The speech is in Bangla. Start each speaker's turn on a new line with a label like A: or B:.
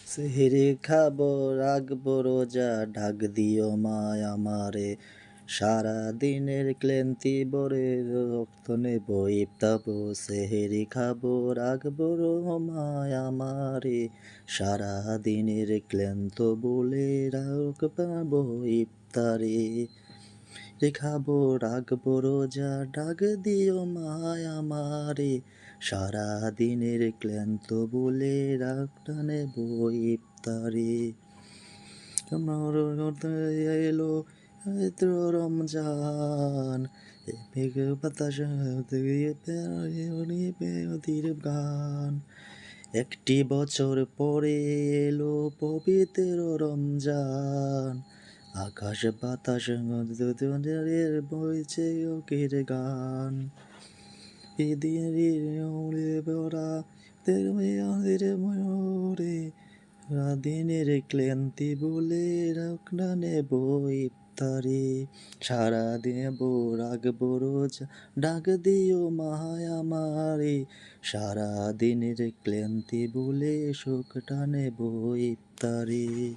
A: সেহরি খাবো রাখবো রোজা ঢাক দিও মায় আমারে সারা দিনের ক্লান্তি বরে রক্ত নেব ইফতাবো সেহরি খাবো রাখবো মায় আমারে সারা দিনের ক্লান্ত বলে রাখ পাবো ইফতারে খাবো রাখবো রোজা ডাক দিও মায় আমারে সারা দিনের ক্লান্ত বলে রাগটা নেব ইফতারে আমার এলো পবিত্র রমজান মেঘ বাতাস নদীর গান একটি বছর পরে এলো পবিত্র রমজান আকাশ বাতাস নদীর বইছে ওকের গান এদিনের ওরে বরা তেরে ময়ূরে দিনের ক্লান্তি বলে রাখনা নেব ইফতারে সারা দেব রাখবো রোজা ডাক দিও মায় আমারে সারা দিনের ক্লান্তি বলে শোকটা নেব ইফতারে।